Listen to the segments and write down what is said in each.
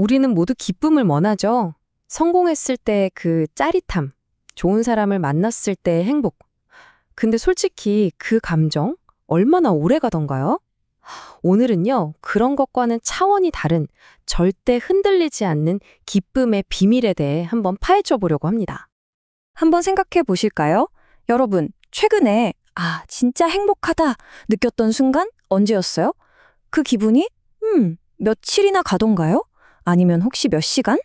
우리는 모두 기쁨을 원하죠. 성공했을 때 그 짜릿함, 좋은 사람을 만났을 때의 행복. 근데 솔직히 그 감정 얼마나 오래 가던가요? 오늘은요, 그런 것과는 차원이 다른 절대 흔들리지 않는 기쁨의 비밀에 대해 한번 파헤쳐 보려고 합니다. 한번 생각해 보실까요? 여러분, 최근에 진짜 행복하다 느꼈던 순간 언제였어요? 그 기분이 며칠이나 가던가요? 아니면 혹시 몇 시간?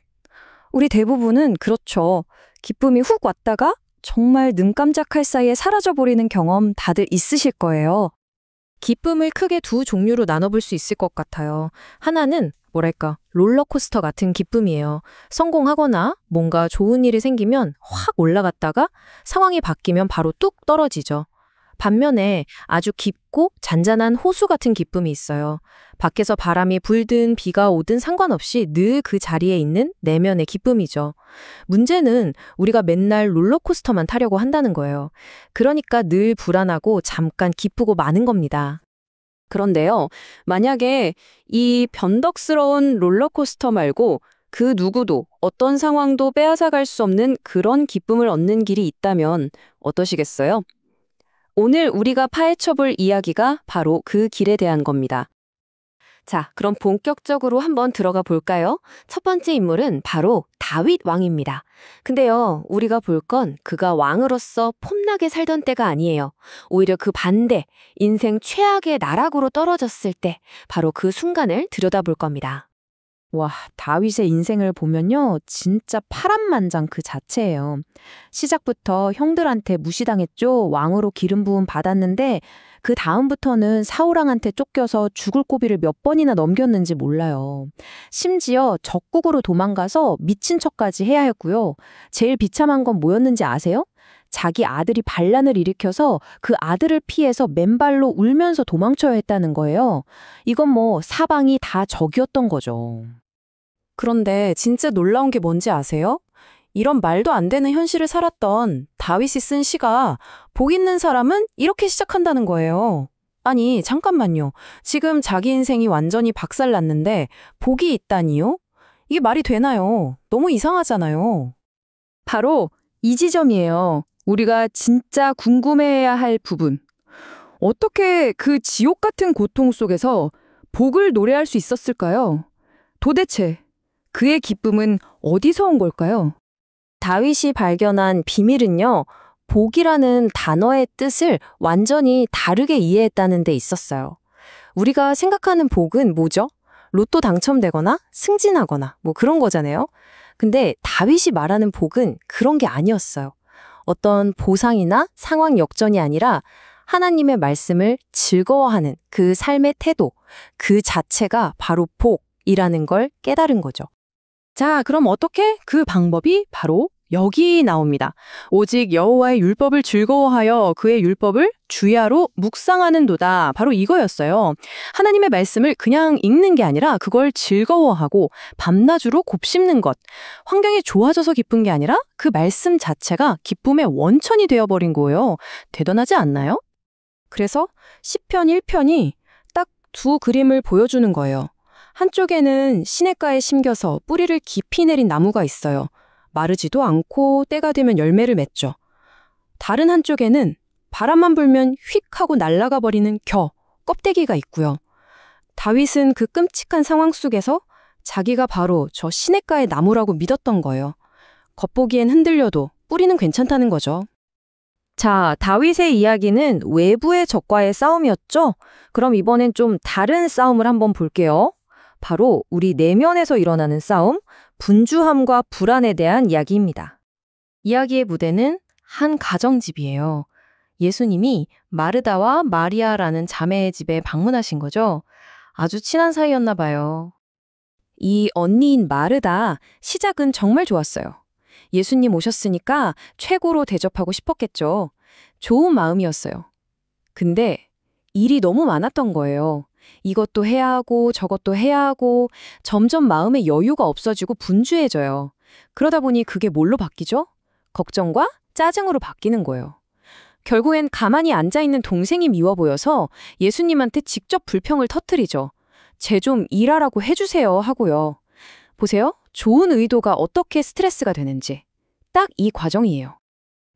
우리 대부분은 그렇죠. 기쁨이 훅 왔다가 정말 눈 깜짝할 사이에 사라져버리는 경험 다들 있으실 거예요. 기쁨을 크게 두 종류로 나눠볼 수 있을 것 같아요. 하나는 롤러코스터 같은 기쁨이에요. 성공하거나 뭔가 좋은 일이 생기면 확 올라갔다가 상황이 바뀌면 바로 뚝 떨어지죠. 반면에 아주 깊고 잔잔한 호수 같은 기쁨이 있어요. 밖에서 바람이 불든 비가 오든 상관없이 늘 그 자리에 있는 내면의 기쁨이죠. 문제는 우리가 맨날 롤러코스터만 타려고 한다는 거예요. 그러니까 늘 불안하고 잠깐 기쁘고 마는 겁니다. 그런데요, 만약에 이 변덕스러운 롤러코스터 말고 그 누구도 어떤 상황도 빼앗아갈 수 없는 그런 기쁨을 얻는 길이 있다면 어떠시겠어요? 오늘 우리가 파헤쳐볼 이야기가 바로 그 길에 대한 겁니다. 자, 그럼 본격적으로 한번 들어가 볼까요? 첫 번째 인물은 바로 다윗 왕입니다. 근데요, 우리가 볼 건 그가 왕으로서 폼나게 살던 때가 아니에요. 오히려 그 반대, 인생 최악의 나락으로 떨어졌을 때, 바로 그 순간을 들여다볼 겁니다. 와, 다윗의 인생을 보면요, 진짜 파란만장 그 자체예요. 시작부터 형들한테 무시당했죠. 왕으로 기름 부음 받았는데 그 다음부터는 사울왕한테 쫓겨서 죽을 고비를 몇 번이나 넘겼는지 몰라요. 심지어 적국으로 도망가서 미친 척까지 해야 했고요. 제일 비참한 건 뭐였는지 아세요? 자기 아들이 반란을 일으켜서 그 아들을 피해서 맨발로 울면서 도망쳐야 했다는 거예요. 이건 사방이 다 적이었던 거죠. 그런데 진짜 놀라운 게 뭔지 아세요? 이런 말도 안 되는 현실을 살았던 다윗이 쓴 시가 복 있는 사람은 이렇게 시작한다는 거예요. 아니, 잠깐만요. 지금 자기 인생이 완전히 박살났는데 복이 있다니요? 이게 말이 되나요? 너무 이상하잖아요. 바로 이 지점이에요. 우리가 진짜 궁금해해야 할 부분. 어떻게 그 지옥 같은 고통 속에서 복을 노래할 수 있었을까요? 도대체 그의 기쁨은 어디서 온 걸까요? 다윗이 발견한 비밀은요, 복이라는 단어의 뜻을 완전히 다르게 이해했다는 데 있었어요. 우리가 생각하는 복은 뭐죠? 로또 당첨되거나 승진하거나 그런 거잖아요. 근데 다윗이 말하는 복은 그런 게 아니었어요. 어떤 보상이나 상황 역전이 아니라 하나님의 말씀을 즐거워하는 그 삶의 태도, 그 자체가 바로 복이라는 걸 깨달은 거죠. 자, 그럼 어떻게? 그 방법이 바로 여기 나옵니다. 오직 여호와의 율법을 즐거워하여 그의 율법을 주야로 묵상하는도다. 바로 이거였어요. 하나님의 말씀을 그냥 읽는 게 아니라 그걸 즐거워하고 밤낮으로 곱씹는 것. 환경이 좋아져서 기쁜 게 아니라 그 말씀 자체가 기쁨의 원천이 되어버린 거예요. 대단하지 않나요? 그래서 시편 1편이 딱 두 그림을 보여주는 거예요. 한쪽에는 시냇가에 심겨서 뿌리를 깊이 내린 나무가 있어요. 마르지도 않고 때가 되면 열매를 맺죠. 다른 한쪽에는 바람만 불면 휙 하고 날아가 버리는 껍데기가 있고요. 다윗은 그 끔찍한 상황 속에서 자기가 바로 저 시냇가의 나무라고 믿었던 거예요. 겉보기엔 흔들려도 뿌리는 괜찮다는 거죠. 자, 다윗의 이야기는 외부의 적과의 싸움이었죠? 그럼 이번엔 좀 다른 싸움을 한번 볼게요. 바로 우리 내면에서 일어나는 싸움, 분주함과 불안에 대한 이야기입니다. 이야기의 무대는 한 가정집이에요. 예수님이 마르다와 마리아라는 자매의 집에 방문하신 거죠. 아주 친한 사이였나 봐요. 이 언니인 마르다, 시작은 정말 좋았어요. 예수님 오셨으니까 최고로 대접하고 싶었겠죠. 좋은 마음이었어요. 근데 일이 너무 많았던 거예요. 이것도 해야 하고 저것도 해야 하고 점점 마음의 여유가 없어지고 분주해져요. 그러다 보니 그게 뭘로 바뀌죠? 걱정과 짜증으로 바뀌는 거예요. 결국엔 가만히 앉아있는 동생이 미워 보여서 예수님한테 직접 불평을 터뜨리죠. 쟤 좀 일하라고 해주세요 하고요. 보세요. 좋은 의도가 어떻게 스트레스가 되는지. 딱 이 과정이에요.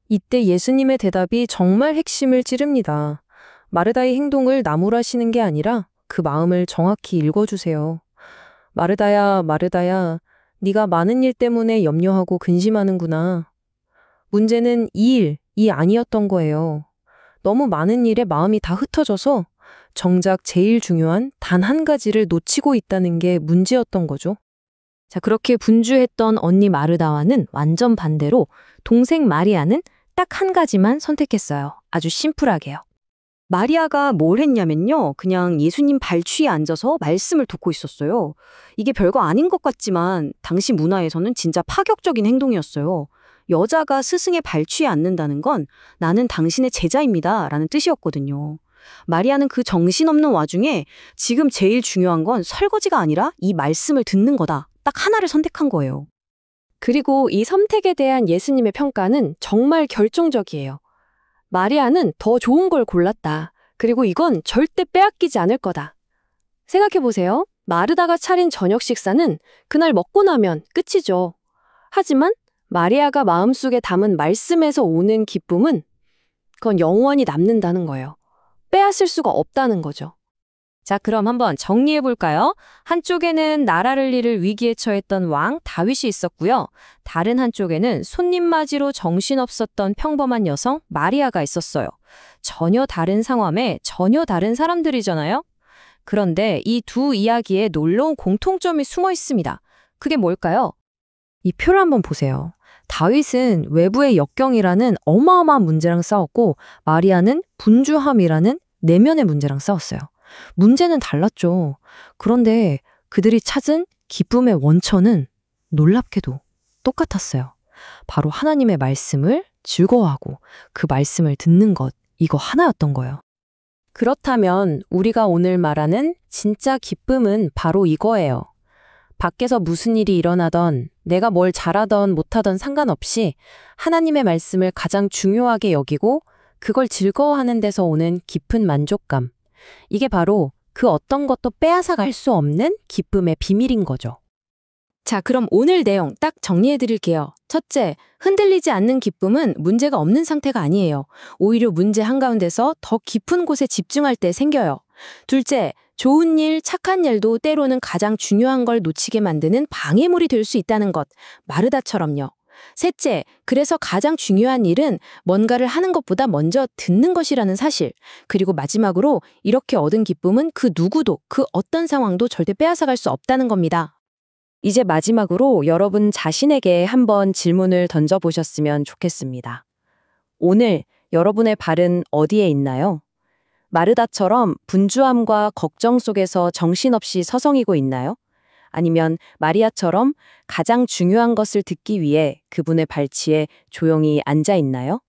이때 예수님의 대답이 정말 핵심을 찌릅니다. 마르다의 행동을 나무라시는 게 아니라 그 마음을 정확히 읽어주세요. 마르다야, 마르다야, 네가 많은 일 때문에 염려하고 근심하는구나. 문제는 이 아니었던 거예요. 너무 많은 일에 마음이 다 흩어져서 정작 제일 중요한 단 한 가지를 놓치고 있다는 게 문제였던 거죠. 자, 그렇게 분주했던 언니 마르다와는 완전 반대로 동생 마리아는 딱 한 가지만 선택했어요. 아주 심플하게요. 마리아가 뭘 했냐면요. 그냥 예수님 발치에 앉아서 말씀을 듣고 있었어요. 이게 별거 아닌 것 같지만 당시 문화에서는 진짜 파격적인 행동이었어요. 여자가 스승의 발치에 앉는다는 건 나는 당신의 제자입니다 라는 뜻이었거든요. 마리아는 그 정신없는 와중에 지금 제일 중요한 건 설거지가 아니라 이 말씀을 듣는 거다. 딱 하나를 선택한 거예요. 그리고 이 선택에 대한 예수님의 평가는 정말 결정적이에요. 마리아는 더 좋은 걸 골랐다. 그리고 이건 절대 빼앗기지 않을 거다. 생각해보세요. 마르다가 차린 저녁 식사는 그날 먹고 나면 끝이죠. 하지만 마리아가 마음속에 담은 말씀에서 오는 기쁨은 그건 영원히 남는다는 거예요. 빼앗을 수가 없다는 거죠. 자, 그럼 한번 정리해 볼까요? 한쪽에는 나라를 잃을 위기에 처했던 왕 다윗이 있었고요. 다른 한쪽에는 손님 맞이로 정신없었던 평범한 여성 마리아가 있었어요. 전혀 다른 상황에 전혀 다른 사람들이잖아요. 그런데 이 두 이야기에 놀라운 공통점이 숨어 있습니다. 그게 뭘까요? 이 표를 한번 보세요. 다윗은 외부의 역경이라는 어마어마한 문제랑 싸웠고 마리아는 분주함이라는 내면의 문제랑 싸웠어요. 문제는 달랐죠. 그런데 그들이 찾은 기쁨의 원천은 놀랍게도 똑같았어요. 바로 하나님의 말씀을 즐거워하고 그 말씀을 듣는 것, 이거 하나였던 거예요. 그렇다면 우리가 오늘 말하는 진짜 기쁨은 바로 이거예요. 밖에서 무슨 일이 일어나던 내가 뭘 잘하던 못하던 상관없이 하나님의 말씀을 가장 중요하게 여기고 그걸 즐거워하는 데서 오는 깊은 만족감. 이게 바로 그 어떤 것도 빼앗아 갈 수 없는 기쁨의 비밀인 거죠. 자, 그럼 오늘 내용 딱 정리해 드릴게요. 첫째, 흔들리지 않는 기쁨은 문제가 없는 상태가 아니에요. 오히려 문제 한가운데서 더 깊은 곳에 집중할 때 생겨요. 둘째, 좋은 일, 착한 일도 때로는 가장 중요한 걸 놓치게 만드는 방해물이 될 수 있다는 것. 마르다처럼요. 셋째, 그래서 가장 중요한 일은 뭔가를 하는 것보다 먼저 듣는 것이라는 사실. 그리고 마지막으로 이렇게 얻은 기쁨은 그 누구도, 그 어떤 상황도 절대 빼앗아갈 수 없다는 겁니다. 이제 마지막으로 여러분 자신에게 한번 질문을 던져보셨으면 좋겠습니다. 오늘 여러분의 발은 어디에 있나요? 마르다처럼 분주함과 걱정 속에서 정신없이 서성이고 있나요? 아니면 마리아처럼 가장 중요한 것을 듣기 위해 그분의 발치에 조용히 앉아 있나요?